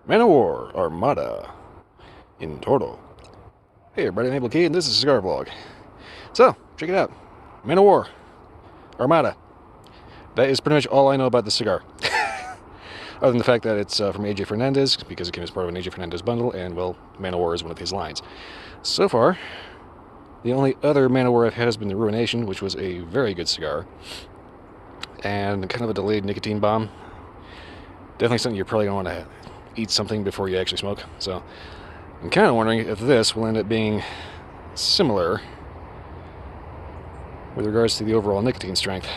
Man of War, Armada, in Toro. Hey everybody, I'm Abel Key, and this is a Cigar Vlog. So, check it out. Man of War, Armada. That is pretty much all I know about the cigar. Other than the fact that it's from AJ Fernandez, because it came as part of an AJ Fernandez bundle, and, well, Man of War is one of his lines. So far, the only other Man of War I've had has been the Ruination, which was a very good cigar. And kind of a delayed nicotine bomb. Definitely something you're probably going to want to eat something before you actually smoke. So, I'm kind of wondering if this will end up being similar with regards to the overall nicotine strength.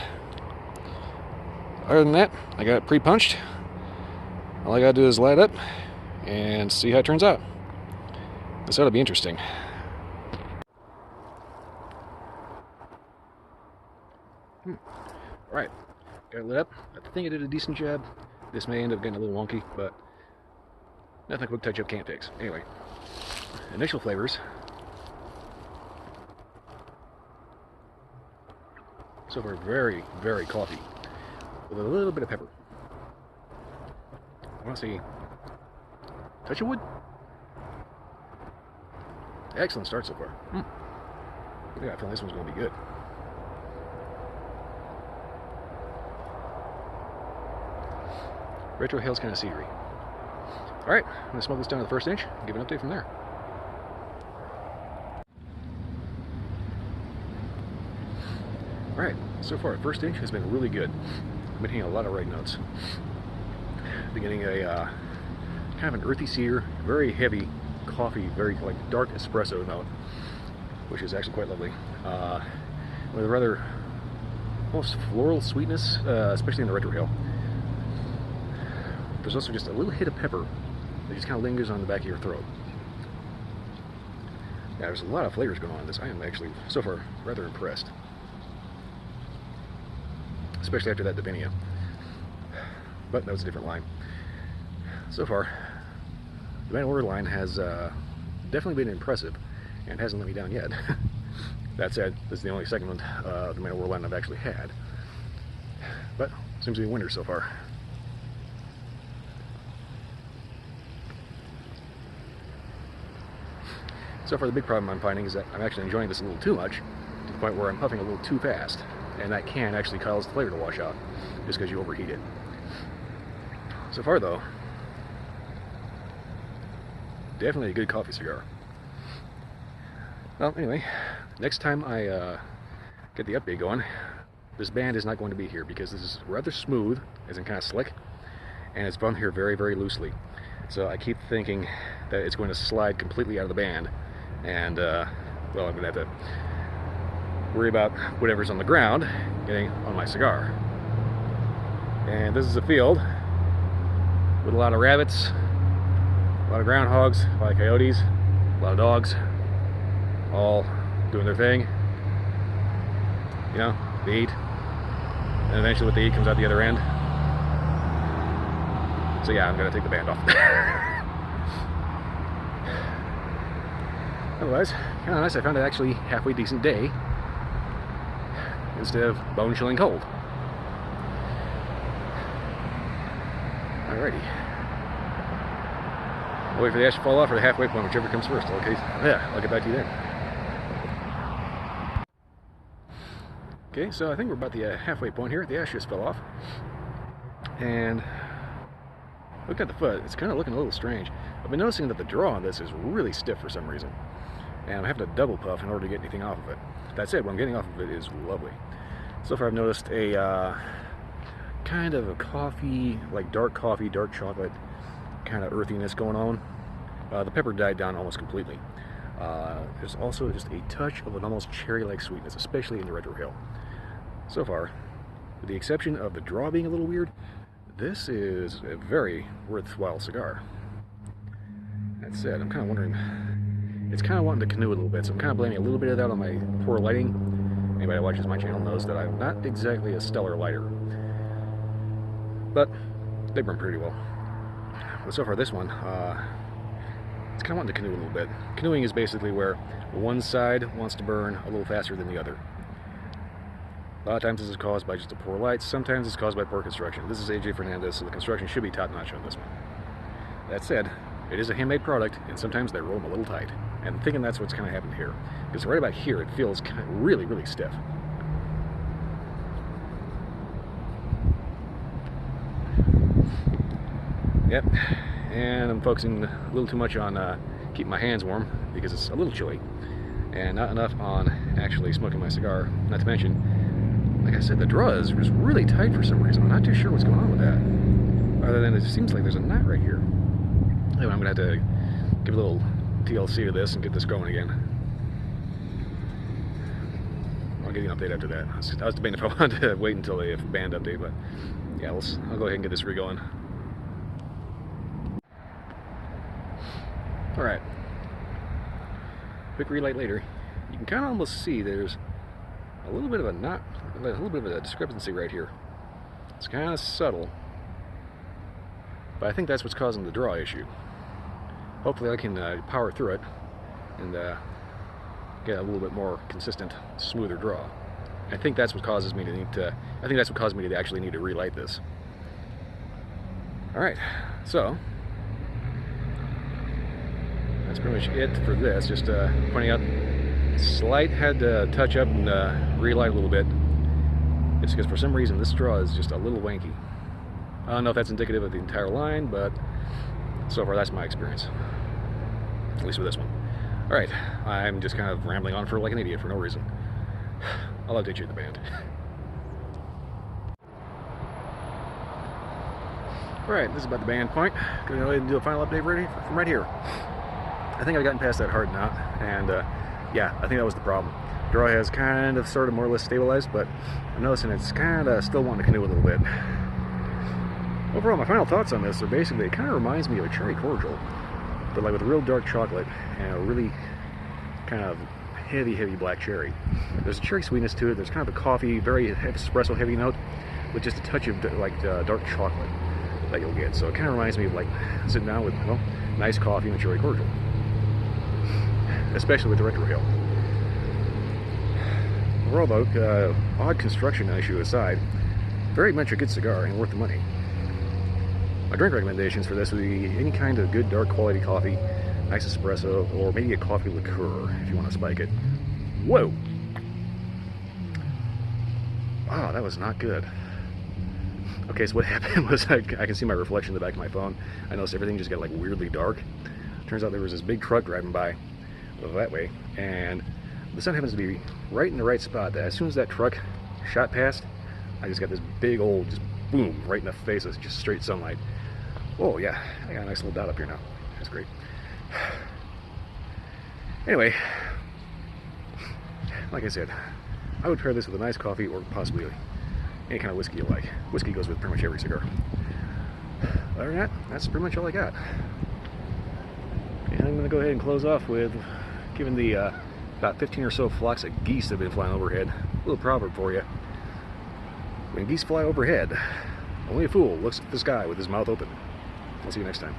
Other than that, I got it pre-punched. All I gotta do is light it up and see how it turns out. This ought to be interesting. Alright, got it lit up. I think I did a decent job. This may end up getting a little wonky, but nothing a quick touch-up can't fix. Anyway, initial flavors. So far, very, very coffee, with a little bit of pepper. I want to see touch of wood. Excellent start so far. I think I feel this one's going to be good. Retro Hale's kind of cedary. Alright, I'm going to smoke this down to the first inch and give an update from there. Alright, so far, first inch has been really good. I've been hitting a lot of right notes. Beginning a kind of an earthy cedar, very heavy coffee, very like dark espresso note, which is actually quite lovely. With a rather almost floral sweetness, especially in the Retro Hale. There's also just a little hit of pepper that just kind of lingers on the back of your throat. Yeah, there's a lot of flavors going on in this. I am actually, so far, rather impressed. Especially after that Davinia. But that was a different line. So far, the Man of War line has definitely been impressive and hasn't let me down yet. That said, this is the only segment of the Man of War line I've actually had. But seems to be a winner so far. So far, the big problem I'm finding is that I'm actually enjoying this a little too much, to the point where I'm puffing a little too fast, and that can actually cause the flavor to wash out, just because you overheat it. So far, though, definitely a good coffee cigar. Well, anyway, next time I get the update going, this band is not going to be here, because this is rather smooth, as in kind of slick, and it's run here very, very loosely. So I keep thinking that it's going to slide completely out of the band, and, well, I'm going to have to worry about whatever's on the ground getting on my cigar. And this is a field with a lot of rabbits, a lot of groundhogs, a lot of coyotes, a lot of dogs, all doing their thing. You know, they eat, and eventually what they eat comes out the other end. So yeah, I'm going to take the band off. Otherwise, kind of nice. I found it actually halfway decent day instead of bone-chilling cold. Alrighty. I'll wait for the ash to fall off or the halfway point, whichever comes first. Okay, yeah, I'll get back to you then. Okay, so I think we're about the halfway point here. The ash just fell off. And look at the foot. It's kind of looking a little strange. I've been noticing that the draw on this is really stiff for some reason. And I'm having to double puff in order to get anything off of it. That said, what I'm getting off of it is lovely. So far I've noticed a kind of a coffee, like dark coffee, dark chocolate kind of earthiness going on. The pepper died down almost completely. There's also just a touch of an almost cherry-like sweetness, especially in the Retro Hale. So far, with the exception of the draw being a little weird, this is a very worthwhile cigar. That said, I'm kind of wondering, it's kind of wanting to canoe a little bit, so I'm kind of blaming a little bit of that on my poor lighting. Anybody that watches my channel knows that I'm not exactly a stellar lighter, but they burn pretty well. But so far this one, it's kind of wanting to canoe a little bit. Canoeing is basically where one side wants to burn a little faster than the other. A lot of times this is caused by just a poor light, sometimes it's caused by poor construction. This is AJ Fernandez, so the construction should be top-notch on this one. That said, it is a handmade product, and sometimes they roll them a little tight. And I'm thinking that's what's kind of happened here. Because right about here, it feels kind of really, really stiff. Yep, and I'm focusing a little too much on keeping my hands warm because it's a little chilly, and not enough on actually smoking my cigar. Not to mention, like I said, the draw is just really tight for some reason. I'm not too sure what's going on with that, other than it seems like there's a knot right here. Anyway, I'm going to have to give a little TLC to this and get this going again. I'll give you an update after that. I was debating if I wanted to wait until the band update, but yeah, I'll go ahead and get this re-going. Alright, quick relight later. You can kind of almost see there's a little bit of a knot, a little bit of a discrepancy right here. It's kind of subtle, but I think that's what's causing the draw issue. Hopefully I can power through it and get a little bit more consistent, smoother draw. I think that's what causes me to need to, I think that's what caused me to actually need to relight this. Alright, so that's pretty much it for this. Just pointing out, slight had to touch up and relight a little bit. It's because for some reason this straw is just a little wanky. I don't know if that's indicative of the entire line, but so far that's my experience. At least with this one. Alright, I'm just kind of rambling on for like an idiot for no reason. I'll update you at the band. Alright, this is about the band point. Gonna go ahead and do a final update from right here. I think I've gotten past that hard knot, and yeah, I think that was the problem. Draw has kind of sort of more or less stabilized, but I'm noticing it's kind of still wanting to canoe a little bit. Overall, my final thoughts on this are basically, it kind of reminds me of a cherry cordial, but like with a real dark chocolate and a really kind of heavy black cherry. There's a cherry sweetness to it. There's kind of a coffee, very espresso heavy note with just a touch of like dark chocolate that you'll get. So it kind of reminds me of like sitting down with, well, nice coffee and a cherry cordial, especially with the retrohale. Overall though, odd construction issue aside, very much a good cigar and worth the money. My drink recommendations for this would be any kind of good dark quality coffee, nice espresso, or maybe a coffee liqueur if you want to spike it. Whoa! Oh, that was not good. Okay, so what happened was I can see my reflection in the back of my phone. I noticed everything just got like weirdly dark. Turns out there was this big truck driving by that way, and the sun happens to be right in the right spot. As soon as that truck shot past, I just got this big old just boom right in the face of just straight sunlight. Oh yeah, I got a nice little dot up here now. That's great. Anyway, like I said, I would pair this with a nice coffee or possibly any kind of whiskey you like. Whiskey goes with pretty much every cigar. Other than that, that's pretty much all I got. And I'm going to go ahead and close off with giving the about 15 or so flocks of geese that have been flying overhead a little proverb for you. When geese fly overhead, only a fool looks at the sky with his mouth open. I'll see you next time.